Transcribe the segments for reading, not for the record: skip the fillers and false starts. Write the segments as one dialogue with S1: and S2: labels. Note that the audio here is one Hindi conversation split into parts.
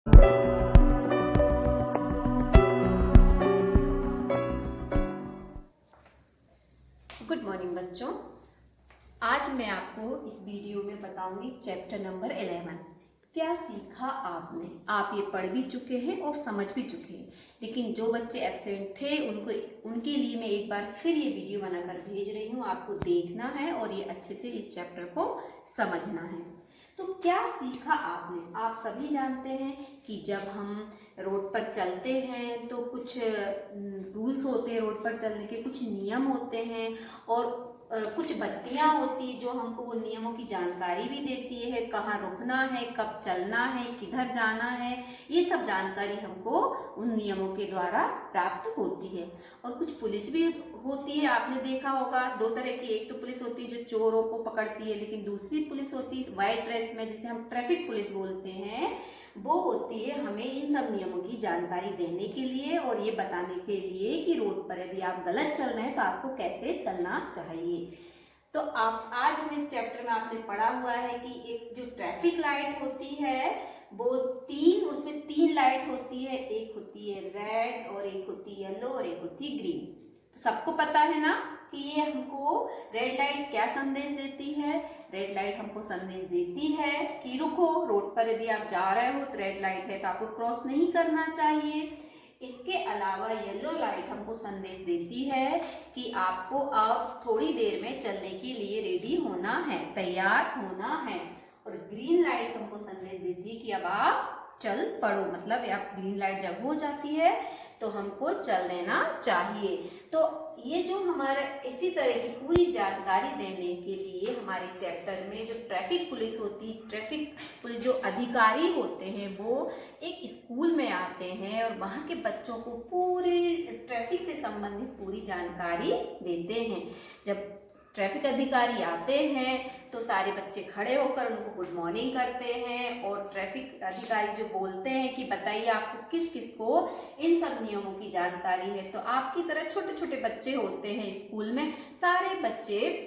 S1: गुड मॉर्निंग बच्चों। आज मैं आपको इस वीडियो में बताऊंगी चैप्टर नंबर 11। क्या सीखा आपने? आप ये पढ़ भी चुके हैं और समझ भी चुके हैं, लेकिन जो बच्चे एब्सेंट थे उनके लिए मैं एक बार फिर ये वीडियो बनाकर भेज रही हूँ। आपको देखना है और ये अच्छे से इस चैप्टर को समझना है। तो क्या सीखा आपने? आप सभी जानते हैं कि जब हम रोड पर चलते हैं तो कुछ रूल्स होते हैं, रोड पर चलने के कुछ नियम होते हैं और कुछ बत्तियां होती जो हमको वो नियमों की जानकारी भी देती है, कहाँ रुकना है, कब चलना है, किधर जाना है। ये सब जानकारी हमको उन नियमों के द्वारा प्राप्त होती है। और कुछ पुलिस भी होती है, आपने देखा होगा। दो तरह की, एक तो पुलिस होती है जो चोरों को पकड़ती है, लेकिन दूसरी पुलिस होती है व्हाइट ड्रेस में, जिसे हम ट्रैफिक पुलिस बोलते हैं। वो होती है हमें इन सब नियमों की जानकारी देने के लिए और ये बताने के लिए कि रोड पर यदि आप गलत चल रहे हैं तो आपको कैसे चलना चाहिए। तो आप आज हम इस चैप्टर में आपने पढ़ा हुआ है कि एक जो ट्रैफिक लाइट होती है वो उसमें तीन लाइट होती है। एक होती है रेड और एक होती है येलो और एक होती है ग्रीन। तो सबको पता है ना कि ये हमको रेड लाइट क्या संदेश देती है? रेड लाइट हमको संदेश देती है कि रुको, रोड पर यदि आप जा रहे हो तो रेड लाइट है तो आपको क्रॉस नहीं करना चाहिए। इसके अलावा येलो लाइट हमको संदेश देती है कि आपको अब थोड़ी देर में चलने के लिए रेडी होना है, तैयार होना है। और ग्रीन लाइट हमको संदेश देती है कि अब आप चल पड़ो, मतलब आप ग्रीन लाइट जब हो जाती है तो हमको चल लेना चाहिए। तो ये जो हमारा इसी तरह की पूरी जानकारी देने के लिए हमारे चैप्टर में जो ट्रैफिक पुलिस होती, ट्रैफिक पुलिस जो अधिकारी होते हैं वो एक स्कूल में आते हैं और वहाँ के बच्चों को पूरी ट्रैफिक से संबंधित पूरी जानकारी देते हैं। जब ट्रैफिक अधिकारी आते हैं तो सारे बच्चे खड़े होकर उनको गुड मॉर्निंग करते हैं और ट्रैफिक अधिकारी जो बोलते हैं कि बताइए आपको किस किस को इन सब नियमों की जानकारी है। तो आपकी तरह छोटे छोटे बच्चे होते हैं स्कूल में, सारे बच्चे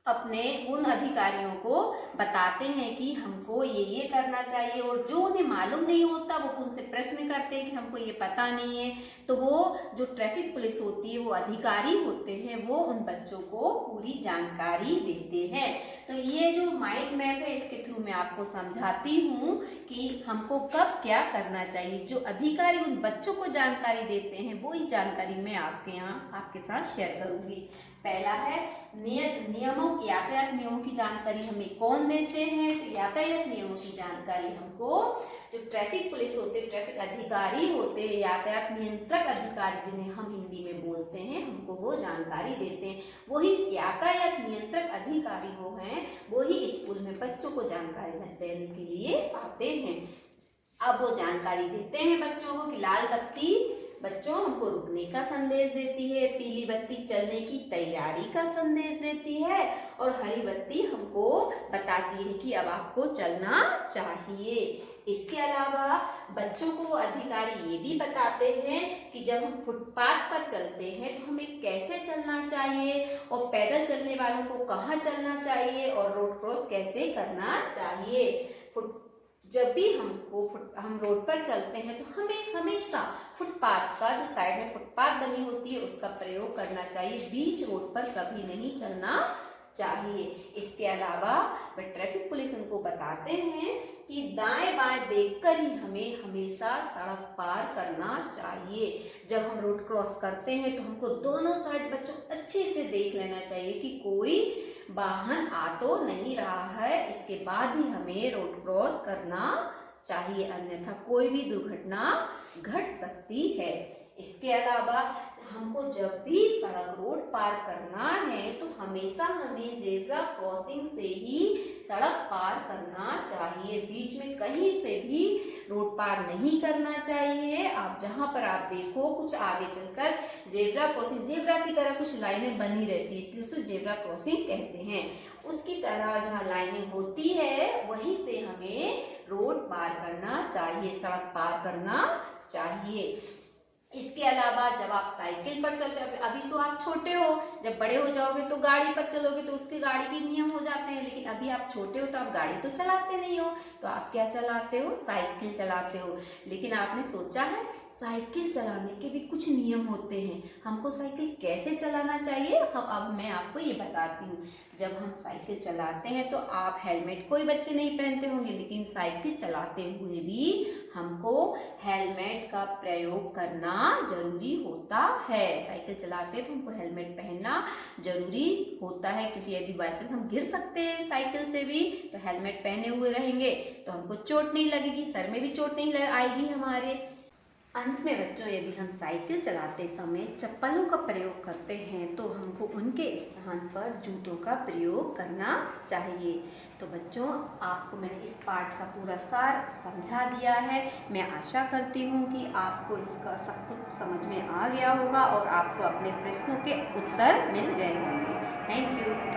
S1: अपने उन अधिकारियों को बताते हैं कि हमको ये करना चाहिए। और जो उन्हें मालूम नहीं होता वो उनसे प्रश्न करते हैं कि हमको ये पता नहीं है। तो वो जो ट्रैफिक पुलिस होती है, वो अधिकारी होते हैं, वो उन बच्चों को पूरी जानकारी देते हैं। तो ये जो माइंड मैप है इसके थ्रू मैं आपको समझाती हूँ कि हमको कब क्या करना चाहिए। जो अधिकारी उन बच्चों को जानकारी देते हैं वो ही जानकारी मैं आपके यहाँ आपके साथ शेयर करूँगी। पहला है नियमों की, यातायात नियमों की जानकारी हमें कौन देते हैं? तो यातायात नियमों की जानकारी हमको जो ट्रैफिक पुलिस होते हैं, ट्रैफिक अधिकारी होते हैं, यातायात नियंत्रक अधिकारी जिन्हें हम हिंदी में बोलते हैं, हमको वो जानकारी देते हैं। वही यातायात नियंत्रक अधिकारी वो हैं, वही स्कूल में बच्चों को जानकारी देने के लिए आते हैं। अब वो जानकारी देते हैं बच्चों को कि लाल बत्ती बच्चों हमको रुकने का संदेश देती है, पीली बत्ती चलने की तैयारी का संदेश देती है और हरी बत्ती हमको बताती है कि अब आपको चलना चाहिए। इसके अलावा बच्चों को अधिकारी ये भी बताते हैं कि जब हम फुटपाथ पर चलते हैं तो हमें कैसे चलना चाहिए और पैदल चलने वालों को कहाँ चलना चाहिए और रोड क्रॉस कैसे करना चाहिए। जब भी हम रोड पर चलते हैं तो हमें हमेशा फुटपाथ का, जो साइड में फुटपाथ बनी होती है, उसका प्रयोग करना चाहिए। बीच रोड पर कभी नहीं चलना चाहिए। इसके अलावा ट्रैफिक पुलिस उनको बताते हैं कि दाएं बाएं देखकर ही हमें हमेशा सड़क पार करना चाहिए। जब हम रोड क्रॉस करते हैं तो हमको दोनों साइड बच्चों अच्छे से देख लेना चाहिए कि कोई वाहन आ तो नहीं रहा है, इसके बाद ही हमें रोड क्रॉस करना चाहिए, अन्यथा कोई भी दुर्घटना घट सकती है। इसके अलावा हमको जब भी सड़क रोड पार करना है तो हमेशा हमें जेब्रा क्रॉसिंग से ही सड़क पार करना चाहिए। बीच में कहीं से भी रोड पार नहीं करना चाहिए। आप जहां पर आप देखो कुछ आगे चलकर जेब्रा क्रॉसिंग, जेब्रा की तरह कुछ लाइनें बनी रहती है, इसलिए उसे जेब्रा क्रॉसिंग कहते हैं। उसकी तरह जहाँ लाइनिंग होती है वहीं से हमें रोड पार करना चाहिए, सड़क पार करना चाहिए। इसके अलावा जब आप साइकिल पर चलते हो, अभी तो आप छोटे हो, जब बड़े हो जाओगे तो गाड़ी पर चलोगे तो उसके गाड़ी के नियम हो जाते हैं, लेकिन अभी आप छोटे हो तो आप गाड़ी तो चलाते नहीं हो, तो आप क्या चलाते हो, साइकिल चलाते हो। लेकिन आपने सोचा है साइकिल चलाने के भी कुछ नियम होते हैं, हमको साइकिल कैसे चलाना चाहिए, हम अब मैं आपको ये बताती हूँ। जब हम साइकिल चलाते हैं तो आप हेलमेट कोई बच्चे नहीं पहनते होंगे, लेकिन साइकिल चलाते हुए भी हमको हेलमेट का प्रयोग करना जरूरी होता है। साइकिल चलाते हैं तो हमको हेलमेट पहनना जरूरी होता है, क्योंकि यदि बाई चांस हम गिर सकते हैं साइकिल से भी, तो हेलमेट पहने हुए रहेंगे तो हमको चोट नहीं लगेगी, सर में भी चोट नहीं आएगी हमारे। अंत में बच्चों, यदि हम साइकिल चलाते समय चप्पलों का प्रयोग करते हैं तो हमको उनके स्थान पर जूतों का प्रयोग करना चाहिए। तो बच्चों, आपको मैंने इस पाठ का पूरा सार समझा दिया है। मैं आशा करती हूँ कि आपको इसका सब कुछ समझ में आ गया होगा और आपको अपने प्रश्नों के उत्तर मिल गए होंगे। Thank you. बाय।